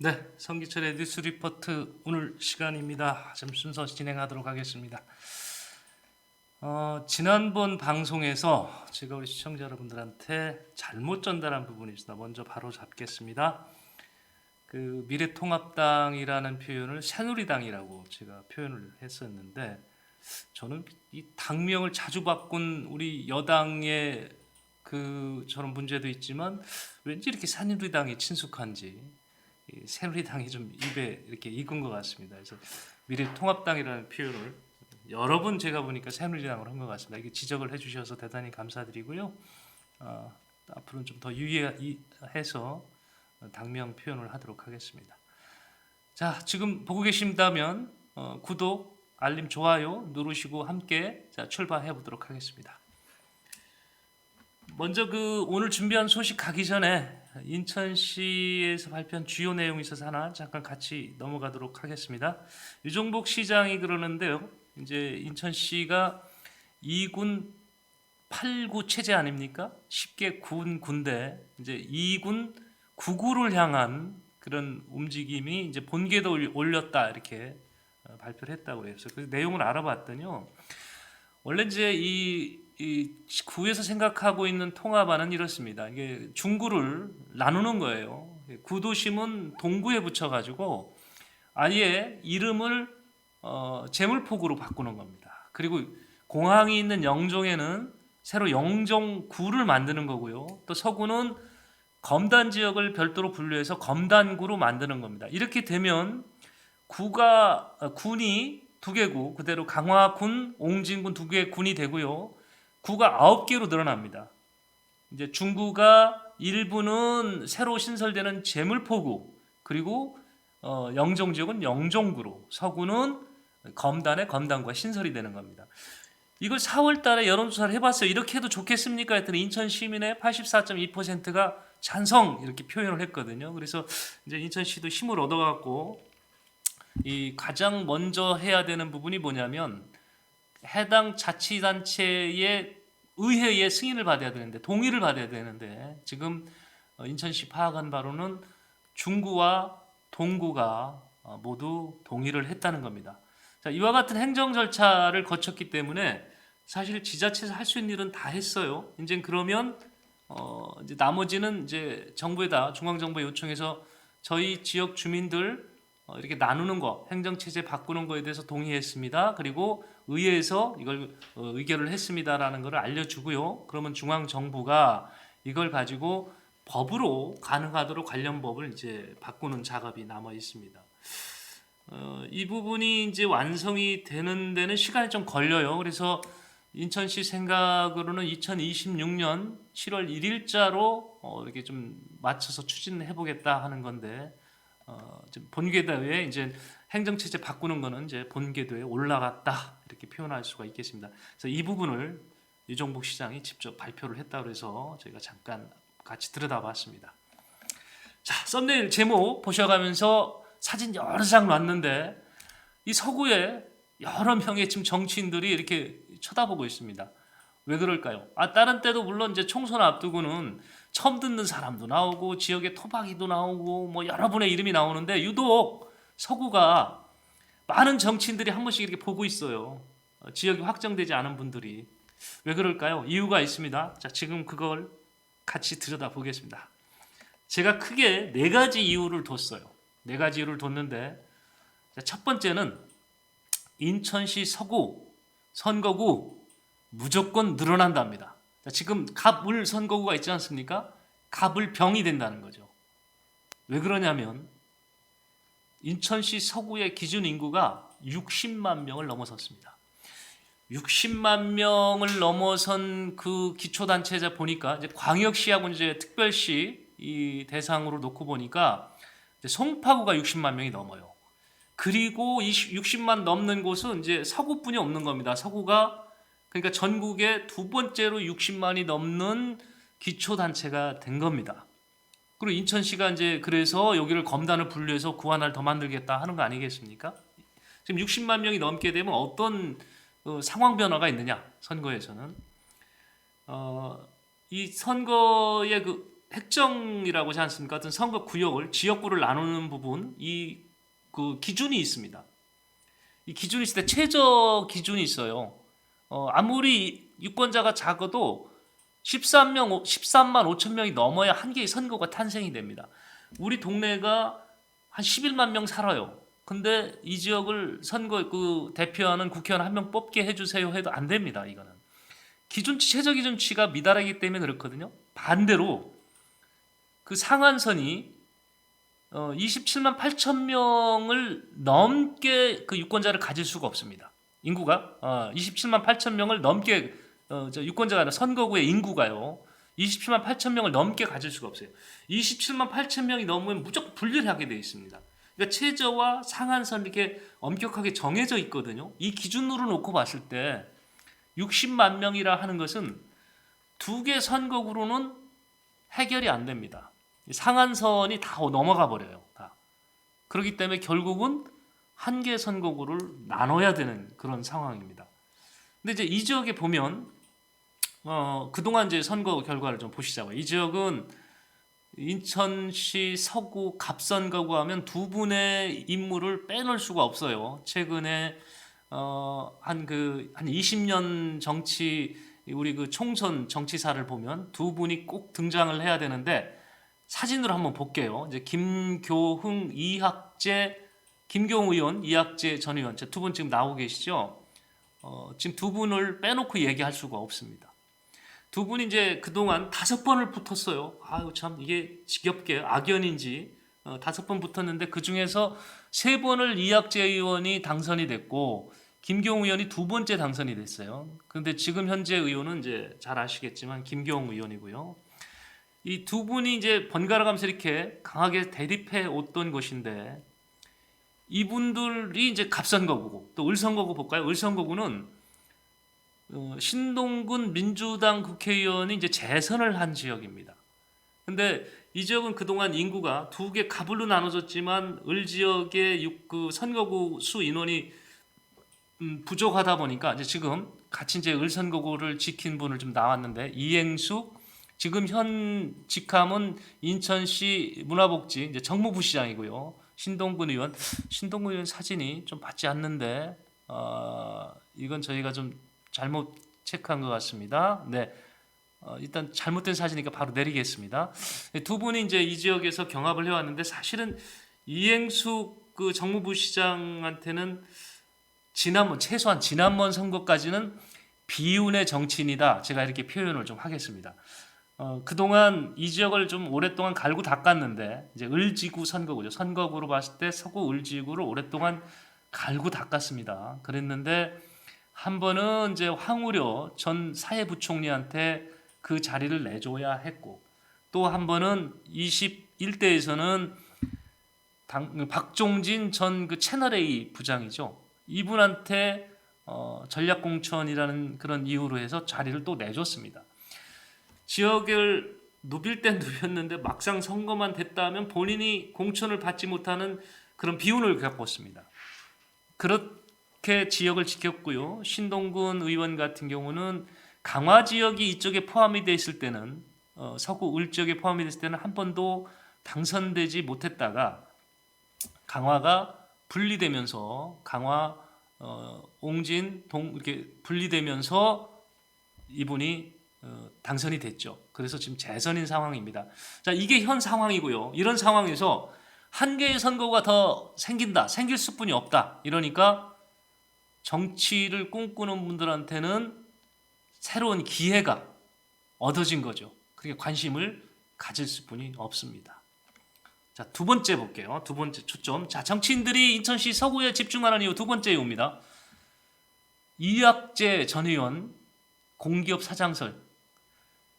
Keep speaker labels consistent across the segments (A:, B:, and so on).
A: 네, 성기철의 뉴스 리포트 오늘 시간입니다. 좀 순서 진행하도록 하겠습니다. 지난번 방송에서 제가 우리 시청자 여러분들한테 잘못 전달한 부분이 있습니다. 먼저 바로 잡겠습니다. 그 미래통합당이라는 표현을 새누리당이라고 제가 표현을 했었는데, 저는 이 당명을 자주 바꾼 우리 여당의 저런 문제도 있지만 왠지 이렇게 새누리당이 친숙한지 이 새누리당이 좀 입에 이렇게 익은 것 같습니다. 그래서 미래통합당이라는 표현을 여러 번 제가 보니까 새누리당으로 한 것 같습니다. 이게 지적을 해주셔서 대단히 감사드리고요. 앞으로는 좀 더 유의해서 당명 표현을 하도록 하겠습니다. 자, 지금 보고 계신다면 구독, 알림, 좋아요 누르시고 함께 출발해 보도록 하겠습니다. 먼저 오늘 준비한 소식 가기 전에 인천시에서 발표한 주요 내용이 있어서 하나 잠깐 같이 넘어가도록 하겠습니다. 유종복 시장이 그러는데요. 이제 인천시가 2군 8구 체제 아닙니까? 쉽게 군대 이제 2군 9구를 향한 그런 움직임이 이제 본궤도 올렸다 이렇게 발표를 했다고 해서 그 내용을 알아봤더니요. 원래 이제 이 구에서 생각하고 있는 통합안은 이렇습니다. 이게 중구를 나누는 거예요. 구도심은 동구에 붙여가지고 아예 이름을 제물포구로 바꾸는 겁니다. 그리고 공항이 있는 영종에는 새로 영종구를 만드는 거고요. 또 서구는 검단 지역을 별도로 분류해서 검단구로 만드는 겁니다. 이렇게 되면 군이 두 개고 그대로 강화군, 옹진군 두 개의 군이 되고요. 구가 9개로 늘어납니다. 이제 중구가 일부는 새로 신설되는 제물포구, 그리고 영종 지역은 영종구로, 서구는 검단의 검단구가 신설이 되는 겁니다. 이걸 4월 달에 여론조사를 해봤어요. 이렇게 해도 좋겠습니까? 했더니 인천 시민의 84.2%가 찬성 이렇게 표현을 했거든요. 그래서 이제 인천시도 힘을 얻어갖고 이 가장 먼저 해야 되는 부분이 뭐냐면 해당 자치단체의 의회의 승인을 받아야 되는데 동의를 받아야 되는데 지금 인천시 파악한 바로는 중구와 동구가 모두 동의를 했다는 겁니다. 자, 이와 같은 행정 절차를 거쳤기 때문에 사실 지자체에서 할 수 있는 일은 다 했어요. 이제 그러면 이제 나머지는 이제 정부에다 중앙정부에 요청해서 저희 지역 주민들 이렇게 나누는 거, 행정체제 바꾸는 거에 대해서 동의했습니다. 그리고 의회에서 이걸 의결을 했습니다라는 것을 알려주고요. 그러면 중앙정부가 이걸 가지고 법으로 가능하도록 관련 법을 이제 바꾸는 작업이 남아 있습니다. 이 부분이 이제 완성이 되는 데는 시간이 좀 걸려요. 그래서 인천시 생각으로는 2026년 7월 1일자로 이렇게 좀 맞춰서 추진해 보겠다 하는 건데 본궤도에 이제 행정체제 바꾸는 거는 이제 본궤도에 올라갔다 이렇게 표현할 수가 있겠습니다. 그래서 이 부분을 유종복 시장이 직접 발표를 했다고 해서 저희가 잠깐 같이 들여다봤습니다. 자, 썸네일 제목 보셔가면서 사진 여러 장 놨는데 이 서구에 여러 명의 지금 정치인들이 이렇게 쳐다보고 있습니다. 왜 그럴까요? 다른 때도 물론 이제 총선 앞두고는 처음 듣는 사람도 나오고 지역의 토박이도 나오고 뭐 여러분의 이름이 나오는데 유독 서구가 많은 정치인들이 한 번씩 이렇게 보고 있어요. 지역이 확정되지 않은 분들이. 왜 그럴까요? 이유가 있습니다. 자, 지금 그걸 같이 들여다보겠습니다. 제가 크게 네 가지 이유를 뒀어요. 네 가지 이유를 뒀는데 첫 번째는 인천시 서구 선거구 무조건 늘어난답니다. 지금 갑을 선거구가 있지 않습니까? 갑을병이 된다는 거죠. 왜 그러냐면 인천시 서구의 기준 인구가 60만 명을 넘어섰습니다. 60만 명을 넘어선 그 기초단체자 보니까 이제 광역시하고 이제 특별시 이 대상으로 놓고 보니까 이제 송파구가 60만 명이 넘어요. 그리고 60만 넘는 곳은 이제 서구뿐이 없는 겁니다. 서구가 그러니까 전국에 두 번째로 60만이 넘는 기초단체가 된 겁니다. 그리고 인천시가 이제 그래서 여기를 검단을 분류해서 구 하나를 더 만들겠다 하는 거 아니겠습니까? 지금 60만 명이 넘게 되면 어떤 상황 변화가 있느냐? 선거에서는 이 선거의 핵정이라고 하지 않습니까? 어떤 선거 구역을 지역구를 나누는 부분 그 기준이 있습니다. 이 기준이 있을 때 최저 기준이 있어요. 아무리 유권자가 작아도 13만 5천 명이 넘어야 한 개의 선거가 탄생이 됩니다. 우리 동네가 한 11만 명 살아요. 근데 이 지역을 선거 대표하는 국회의원 한 명 뽑게 해주세요 해도 안 됩니다. 이거는 기준치 최저 기준치가 미달하기 때문에 그렇거든요. 반대로 그 상한선이 27만 8천 명을 넘게 그 유권자를 가질 수가 없습니다. 인구가 27만 8천 명을 넘게 유권자가 아니라 선거구의 인구가요. 27만 8천 명을 넘게 가질 수가 없어요. 27만 8천 명이 넘으면 무조건 분리를 하게 되어 있습니다. 그러니까 최저와 상한선 이렇게 엄격하게 정해져 있거든요. 이 기준으로 놓고 봤을 때 60만 명이라 하는 것은 두 개 선거구로는 해결이 안 됩니다. 상한선이 다 넘어가 버려요. 다. 그렇기 때문에 결국은 한 개 선거구를 나눠야 되는 그런 상황입니다. 근데 이제 이 지역에 보면 그동안 이제 선거 결과를 좀 보시자고요. 이 지역은 인천시 서구 갑선거구 하면 두 분의 인물을 빼놓을 수가 없어요. 최근에 한 20년 정치 우리 그 총선 정치사를 보면 두 분이 꼭 등장을 해야 되는데 사진으로 한번 볼게요. 이제 김교흥 의원, 이학재 전 의원 두 분 지금 나오고 계시죠? 지금 두 분을 빼놓고 얘기할 수가 없습니다. 두 분이 이제 그동안 5번을 붙었어요. 아유 참 이게 지겹게 악연인지 5번 붙었는데 그 중에서 3번을 이학재 의원이 당선이 됐고 김교웅 의원이 2번째 당선이 됐어요. 그런데 지금 현재 의원은 이제 잘 아시겠지만 김교웅 의원이고요. 이 두 분이 이제 번갈아 가면서 이렇게 강하게 대립해 왔던 것인데 이분들이 이제 갑선거구고 또 을선거구 볼까요? 을선거구는 신동근 민주당 국회의원이 이제 재선을 한 지역입니다. 근데 이 지역은 그동안 인구가 두 개 가불로 나눠졌지만 을 지역의 그 선거구 수 인원이 부족하다 보니까 이제 지금 같이 이제 을 선거구를 지킨 분을 좀 나왔는데 이행숙 지금 현 직함은 인천시 문화복지 이제 정무부시장이고요. 신동근 의원 사진이 좀 맞지 않는데 이건 저희가 좀 잘못 체크한 것 같습니다. 네, 일단 잘못된 사진이니까 바로 내리겠습니다. 두 분이 이제 이 지역에서 경합을 해왔는데 사실은 이행숙 그 정무부시장한테는 최소한 지난번 선거까지는 비운의 정치인이다. 제가 이렇게 표현을 좀 하겠습니다. 그동안 이 지역을 좀 오랫동안 갈고 닦았는데 이제 을지구 선거구죠. 선거구로 봤을 때 서구 을지구를 오랫동안 갈고 닦았습니다. 그랬는데 한 번은 이제 황우려 전 사회부총리한테 그 자리를 내줘야 했고 또 한 번은 21대에서는 박종진 전 그 채널A 부장이죠. 이분한테 전략공천이라는 그런 이유로 해서 자리를 또 내줬습니다. 지역을 누빌 땐 누볐는데 막상 선거만 됐다 하면 본인이 공천을 받지 못하는 그런 비운을 겪었습니다. 그렇게 지역을 지켰고요. 신동근 의원 같은 경우는 강화 지역이 이쪽에 포함이 돼 있을 때는 서구 을 지역에 포함이 됐을 때는 한 번도 당선되지 못했다가 강화가 분리되면서 강화 옹진 동 이렇게 분리되면서 이분이 당선이 됐죠. 그래서 지금 재선인 상황입니다. 자, 이게 현 상황이고요. 이런 상황에서 한 개의 선거가 더 생길 수뿐이 없다. 이러니까 정치를 꿈꾸는 분들한테는 새로운 기회가 얻어진 거죠. 그렇게 관심을 가질 수뿐이 없습니다. 자, 두 번째 볼게요. 두 번째 초점. 자, 정치인들이 인천시 서구에 집중하는 이유 두 번째 이유입니다. 이학재 전 의원 공기업 사장설.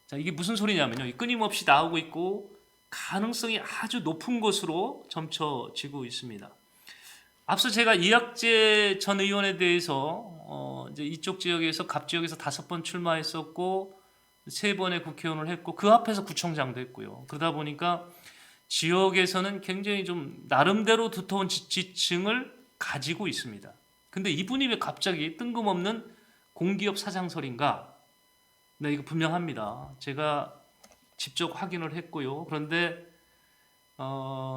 A: 자, 이게 무슨 소리냐면요. 끊임없이 나오고 있고 가능성이 아주 높은 것으로 점쳐지고 있습니다. 앞서 제가 이학재 전 의원에 대해서 이제 이쪽 지역에서 갑 지역에서 5번 출마했었고 3번의 국회의원을 했고 그 앞에서 구청장도 했고요. 그러다 보니까 지역에서는 굉장히 좀 나름대로 두터운 지층을 가지고 있습니다. 근데 이분이 왜 갑자기 뜬금없는 공기업 사장설인가? 네, 이거 분명합니다. 제가 직접 확인을 했고요. 그런데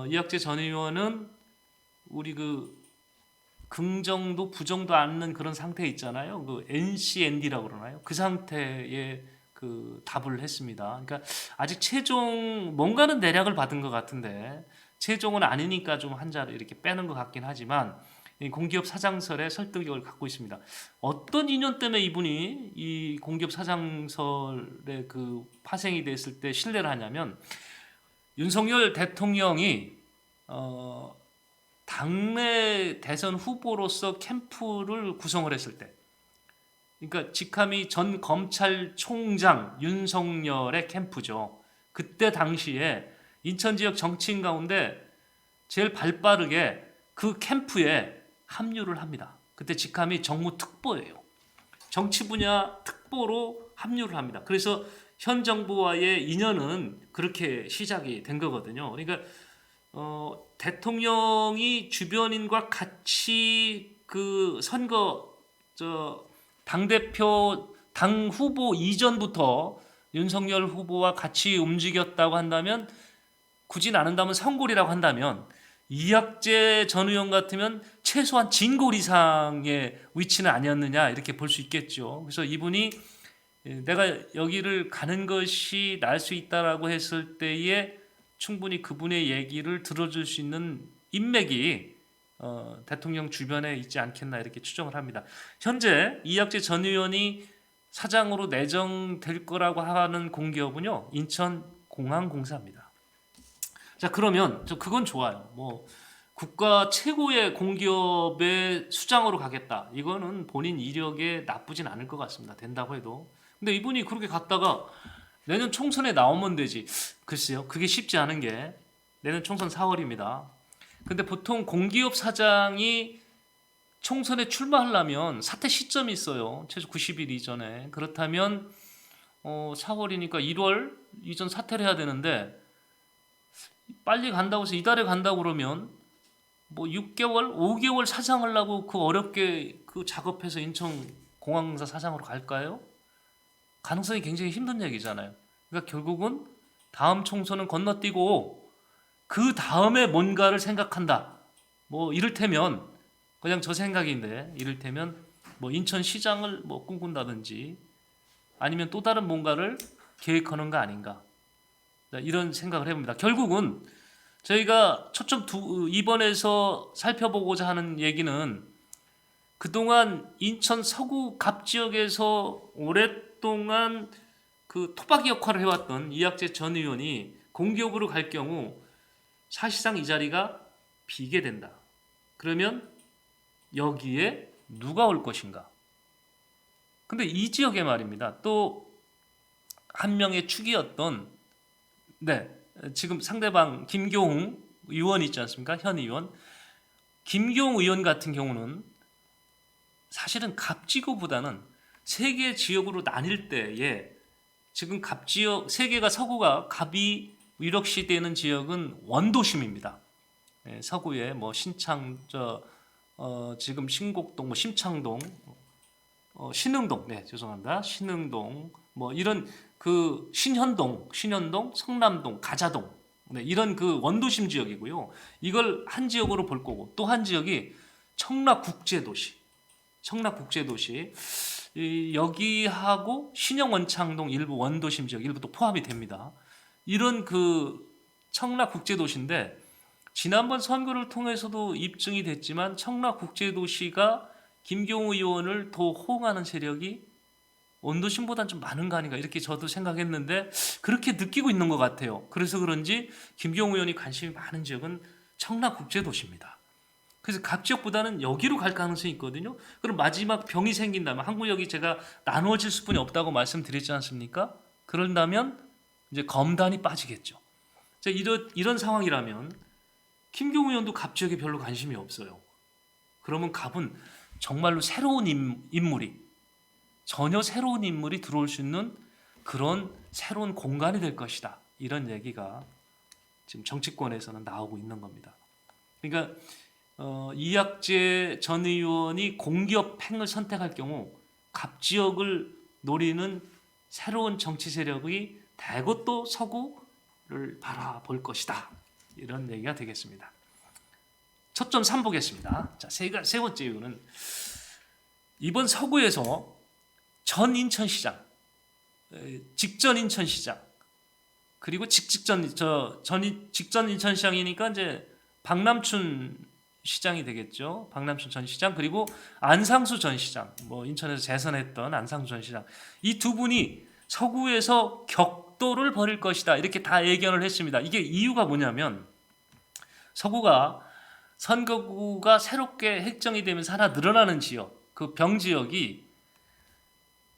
A: 이학재 전 의원은 우리 그 긍정도 부정도 않는 그런 상태에 있잖아요. 그 NCND라고 그러나요? 그 상태에 그 답을 했습니다. 그러니까 아직 최종 뭔가는 내락을 받은 것 같은데 최종은 아니니까 좀 한자를 이렇게 빼는 것 같긴 하지만 이 공기업 사장설에 설득력을 갖고 있습니다. 어떤 인연 때문에 이분이 이 공기업 사장설에 그 파생이 됐을 때 신뢰를 하냐면 윤석열 대통령이 당내 대선 후보로서 캠프를 구성을 했을 때, 그러니까 직함이 전 검찰총장 윤석열의 캠프죠. 그때 당시에 인천 지역 정치인 가운데 제일 발빠르게 그 캠프에 합류를 합니다. 그때 직함이 정무특보예요. 정치 분야 특보로 합류를 합니다. 그래서 현 정부와의 인연은 그렇게 시작이 된 거거든요. 그러니까 대통령이 주변인과 같이 그 선거 당대표 당 후보 이전부터 윤석열 후보와 같이 움직였다고 한다면 굳이 나눈다면 성골이라고 한다면 이학재 전 의원 같으면 최소한 진골 이상의 위치는 아니었느냐 이렇게 볼 수 있겠죠. 그래서 이분이 내가 여기를 가는 것이 나을 수 있다라고 했을 때에 충분히 그분의 얘기를 들어줄 수 있는 인맥이 대통령 주변에 있지 않겠나 이렇게 추정을 합니다. 현재 이학재 전 의원이 사장으로 내정될 거라고 하는 공기업은요 인천공항공사입니다. 자 그러면 그건 좋아요. 뭐 국가 최고의 공기업의 수장으로 가겠다. 이거는 본인 이력에 나쁘진 않을 것 같습니다. 된다고 해도. 근데 이분이 그렇게 갔다가 내년 총선에 나오면 되지. 글쎄요. 그게 쉽지 않은 게 내년 총선 4월입니다. 근데 보통 공기업 사장이 총선에 출마하려면 사퇴 시점이 있어요. 최소 90일 이전에. 그렇다면 4월이니까 1월 이전 사퇴를 해야 되는데 빨리 간다고 해서 이달에 간다고 그러면 뭐 6개월, 5개월 사장하려고 그 어렵게 그 작업해서 인천공항공사 사장으로 갈까요? 가능성이 굉장히 힘든 얘기잖아요. 그러니까 결국은 다음 총선은 건너뛰고 그 다음에 뭔가를 생각한다. 뭐 이를테면 그냥 저 생각인데 이를테면 뭐 인천시장을 뭐 꿈꾼다든지 아니면 또 다른 뭔가를 계획하는 거 아닌가 이런 생각을 해봅니다. 결국은 저희가 초점 2번에서 살펴보고자 하는 얘기는 그동안 인천 서구 갑 지역에서 오랫동안 그 토박이 역할을 해왔던 이학재 전 의원이 공기업으로 갈 경우 사실상 이 자리가 비게 된다. 그러면 여기에 누가 올 것인가? 근데 이 지역에 말입니다. 또 한 명의 축이었던 지금 상대방 김교웅 의원 있지 않습니까? 현 의원. 김교웅 의원 같은 경우는 사실은 갑지구보다는 세 개 지역으로 나뉠 때에 지금 갑지역 세 개가 서구가 갑이 위력시되는 지역은 원도심입니다. 서구에 뭐 신창 지금 신곡동 뭐 심창동 신흥동 죄송합니다. 신흥동 뭐 이런 그 신현동, 성남동, 가자동 이런 그 원도심 지역이고요. 이걸 한 지역으로 볼 거고 또 한 지역이 청라국제도시. 여기하고 신영원창동 일부 원도심 지역 일부 또 포함이 됩니다. 이런 그 청라국제도시인데 지난번 선거를 통해서도 입증이 됐지만 청라국제도시가 김경우 의원을 더 호응하는 세력이 원도심보다는 좀 많은 거 아닌가 이렇게 저도 생각했는데 그렇게 느끼고 있는 것 같아요. 그래서 그런지 김경우 의원이 관심이 많은 지역은 청라국제도시입니다. 그래서 갑 지역보다는 여기로 갈 가능성이 있거든요. 그럼 마지막 병이 생긴다면 항구역이 제가 나누어질 수뿐이 없다고 말씀드렸지 않습니까? 그런다면 이제 검단이 빠지겠죠. 이런 상황이라면 김경우 의원도 갑 지역에 별로 관심이 없어요. 그러면 갑은 정말로 전혀 새로운 인물이 들어올 수 있는 그런 새로운 공간이 될 것이다. 이런 얘기가 지금 정치권에서는 나오고 있는 겁니다. 그러니까 이학재 전 의원이 공기업 팽을 선택할 경우 갑 지역을 노리는 새로운 정치 세력이 대고 또 서구를 바라볼 것이다. 이런 얘기가 되겠습니다. 초점 3 보겠습니다. 자, 세 번째 이유는 이번 서구에서 전 인천시장, 직전 인천시장, 그리고 직전 인천시장이니까 이제 박남춘 시장이 되겠죠. 박남춘 전 시장, 그리고 안상수 전 시장, 뭐 인천에서 재선했던 안상수 전 시장, 이 두 분이 서구에서 격돌을 벌일 것이다. 이렇게 다 예견을 했습니다. 이게 이유가 뭐냐면 서구가 선거구가 새롭게 획정이 되면서 하나 늘어나는 지역, 그 병 지역이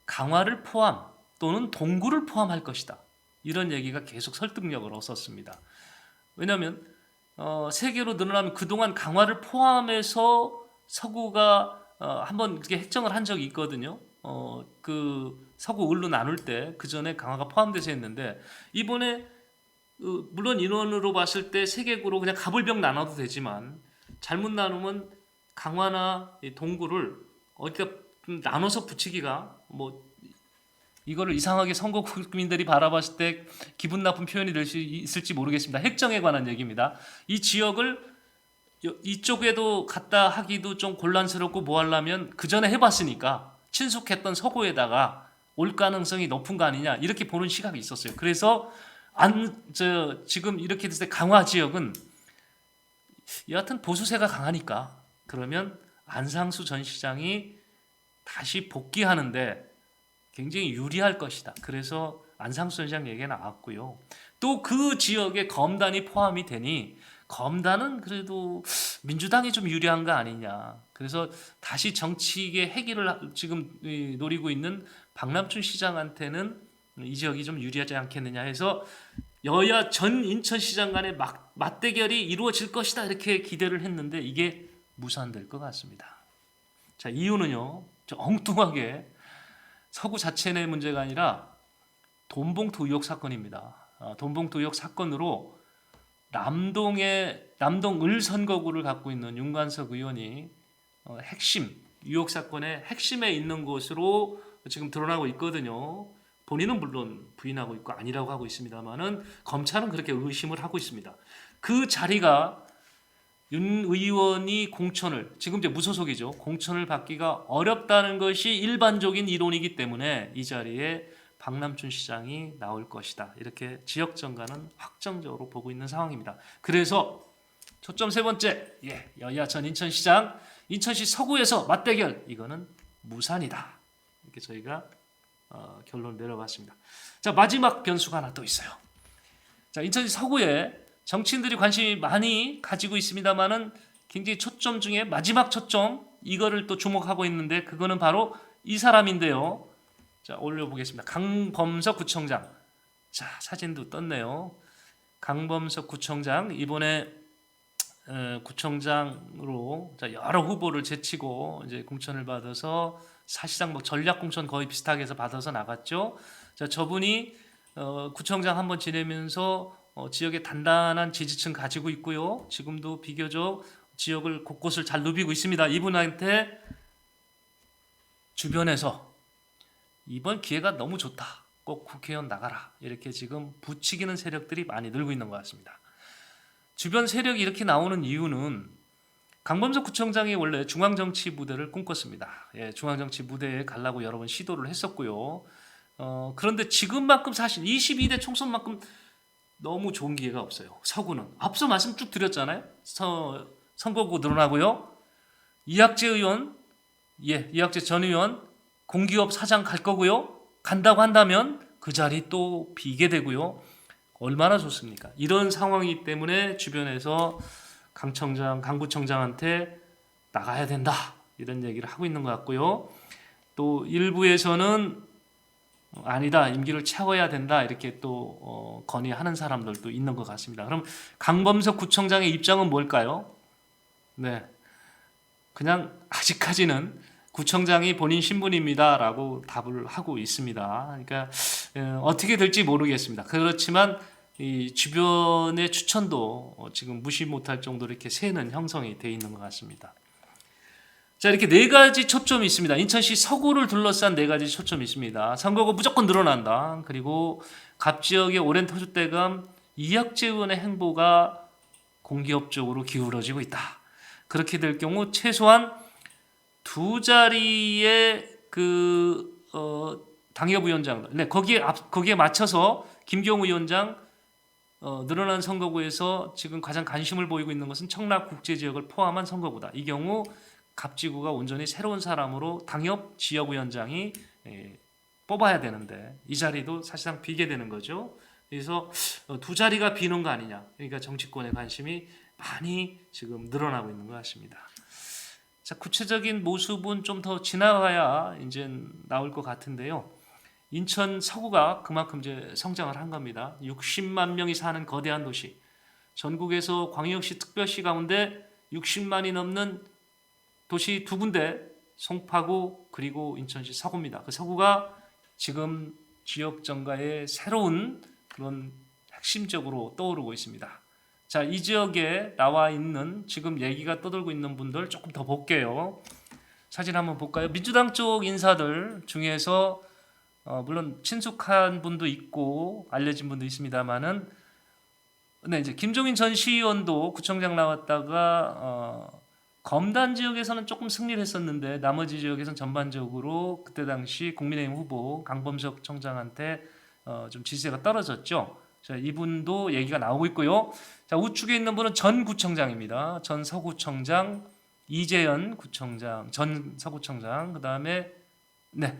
A: 강화를 포함 또는 동구를 포함할 것이다. 이런 얘기가 계속 설득력을 얻었습니다. 왜냐하면 세계로 늘어나면 그동안 강화를 포함해서 서구가 한번 이렇게 획정을 한 적이 있거든요. 그 서구 을로 나눌 때 그 전에 강화가 포함돼서 했는데 이번에 물론 인원으로 봤을 때 세계구로 그냥 갑을병 나눠도 되지만 잘못 나누면 강화나 동구를 어디다 나눠서 붙이기가 뭐 이거를 이상하게 선거 국민들이 바라봤을 때 기분 나쁜 표현이 될 수 있을지 모르겠습니다. 획정에 관한 얘기입니다. 이 지역을 이쪽에도 갖다 하기도 좀 곤란스럽고 뭐 하려면 그 전에 해봤으니까 친숙했던 서구에다가 올 가능성이 높은 거 아니냐 이렇게 보는 시각이 있었어요. 그래서 지금 이렇게 됐을 때 강화 지역은 여하튼 보수세가 강하니까 그러면 안상수 전 시장이 다시 복귀하는데 굉장히 유리할 것이다. 그래서 안상수 전 시장 얘기가 나왔고요. 또 그 지역에 검단이 포함이 되니 검단은 그래도 민주당이 좀 유리한 거 아니냐. 그래서 다시 정치계 회귀를 지금 노리고 있는 박남춘 시장한테는 이 지역이 좀 유리하지 않겠느냐 해서 여야 전 인천시장 간의 맞대결이 이루어질 것이다 이렇게 기대를 했는데 이게 무산될 것 같습니다. 자, 이유는요, 좀 엉뚱하게 서구 자체 내 문제가 아니라 돈봉투 의혹 사건입니다. 돈봉투 의혹 사건으로 남동 을 선거구를 갖고 있는 윤관석 의원이 핵심 의혹 사건의 핵심에 있는 것으로 지금 드러나고 있거든요. 본인은 물론 부인하고 있고 아니라고 하고 있습니다만은 검찰은 그렇게 의심을 하고 있습니다. 그 자리가 윤 의원이 공천을 지금 이제 무소속이죠. 공천을 받기가 어렵다는 것이 일반적인 이론이기 때문에 이 자리에 박남춘 시장이 나올 것이다. 이렇게 지역 정가는 확정적으로 보고 있는 상황입니다. 그래서 초점 세 번째, 여야 전 인천시장, 인천시 서구에서 맞대결 이거는 무산이다. 이렇게 저희가 결론을 내려봤습니다. 자, 마지막 변수가 하나 또 있어요. 자, 인천시 서구에 정치인들이 관심이 많이 가지고 있습니다만은 굉장히 초점 중에 마지막 초점 이거를 또 주목하고 있는데 그거는 바로 이 사람인데요. 자, 올려보겠습니다. 강범석 구청장. 자, 사진도 떴네요. 강범석 구청장 이번에 구청장으로 여러 후보를 제치고 이제 공천을 받아서 사실상 뭐 전략 공천 거의 비슷하게 해서 받아서 나갔죠. 자, 저분이 구청장 한번 지내면서 지역에 단단한 지지층 가지고 있고요. 지금도 비교적 지역을 곳곳을 잘 누비고 있습니다. 이분한테 주변에서 이번 기회가 너무 좋다. 꼭 국회의원 나가라. 이렇게 지금 부추기는 세력들이 많이 늘고 있는 것 같습니다. 주변 세력이 이렇게 나오는 이유는 강범석 구청장이 원래 중앙정치 무대를 꿈꿨습니다. 중앙정치 무대에 가려고 여러 번 시도를 했었고요. 그런데 지금만큼 사실 22대 총선만큼 너무 좋은 기회가 없어요. 서구는. 앞서 말씀 쭉 드렸잖아요. 선거구 늘어나고요. 이학재 의원, 이학재 전 의원 공기업 사장 갈 거고요. 간다고 한다면 그 자리 또 비게 되고요. 얼마나 좋습니까? 이런 상황이기 때문에 주변에서 강 구청장한테 나가야 된다. 이런 얘기를 하고 있는 것 같고요. 또 일부에서는 아니다. 임기를 채워야 된다. 이렇게 또 건의하는 사람들도 있는 것 같습니다. 그럼 강범석 구청장의 입장은 뭘까요? 네, 그냥 아직까지는 구청장이 본인 신분입니다라고 답을 하고 있습니다. 그러니까 어떻게 될지 모르겠습니다. 그렇지만 이 주변의 추천도 지금 무시 못할 정도로 이렇게 새는 형성이 되어 있는 것 같습니다. 자, 자, 이렇게 네 가지 초점이 있습니다. 인천시 서구를 둘러싼 네 가지 초점이 있습니다. 선거가 무조건 늘어난다. 그리고 갑 지역의 오랜 터줏대감 이학재 의원의 행보가 공기업 쪽으로 기울어지고 있다. 그렇게 될 경우 최소한 두 자리의 당협위원장, 네, 거기에 맞춰서 김경우 위원장 늘어난 선거구에서 지금 가장 관심을 보이고 있는 것은 청락 국제 지역을 포함한 선거구다. 이 경우 갑지구가 온전히 새로운 사람으로 당협 지역위원장이 뽑아야 되는데 이 자리도 사실상 비게 되는 거죠. 그래서 두 자리가 비는 거 아니냐. 그러니까 정치권의 관심이 많이 지금 늘어나고 있는 것 같습니다. 자, 구체적인 모습은 좀 더 지나가야 이제 나올 것 같은데요. 인천 서구가 그만큼 이제 성장을 한 겁니다. 60만 명이 사는 거대한 도시. 전국에서 광역시 특별시 가운데 60만이 넘는 도시 두 군데, 송파구 그리고 인천시 서구입니다. 그 서구가 지금 지역 정가의 새로운 그런 핵심적으로 떠오르고 있습니다. 자, 이 지역에 나와 있는 지금 얘기가 떠돌고 있는 분들 조금 더 볼게요. 사진 한번 볼까요? 민주당 쪽 인사들 중에서 물론 친숙한 분도 있고 알려진 분도 있습니다만은, 네, 이제 김종인 전 시의원도 구청장 나왔다가 검단 지역에서는 조금 승리를 했었는데 나머지 지역에서는 전반적으로 그때 당시 국민의힘 후보 강범석 청장한테 좀 지지세가 떨어졌죠. 자, 이분도 얘기가 나오고 있고요. 자, 우측에 있는 분은 전 구청장입니다. 전 서구청장 이재현 구청장, 전 서구청장, 그 다음에 네,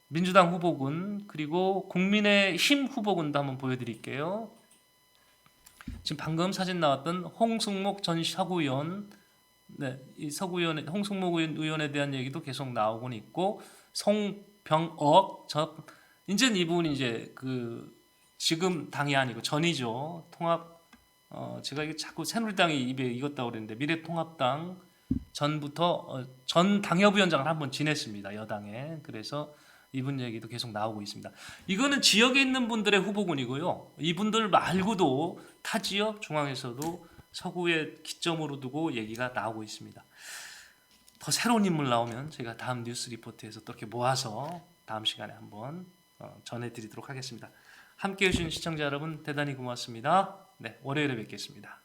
A: 민주당 후보군 그리고 국민의힘 후보군도 한번 보여드릴게요. 지금 방금 사진 나왔던 홍승목 전 서구의원, 네, 이 서구의원 홍승목 의원에 대한 얘기도 계속 나오곤 있고 송병억 전 이제 이분이 이제 지금 당이 아니고 전이죠. 통합 제가 이게 자꾸 새누리당이 입에 익었다고 그랬는데 미래통합당 전부터 전 당협위원장을 한번 지냈습니다. 여당에. 그래서 이분 얘기도 계속 나오고 있습니다. 이거는 지역에 있는 분들의 후보군이고요. 이분들 말고도 타 지역 중앙에서도 서구에 기점으로 두고 얘기가 나오고 있습니다. 더 새로운 인물 나오면 제가 다음 뉴스 리포트에서 또 이렇게 모아서 다음 시간에 한번 전해드리도록 하겠습니다. 함께해 주신 시청자 여러분 대단히 고맙습니다. 네, 월요일에 뵙겠습니다.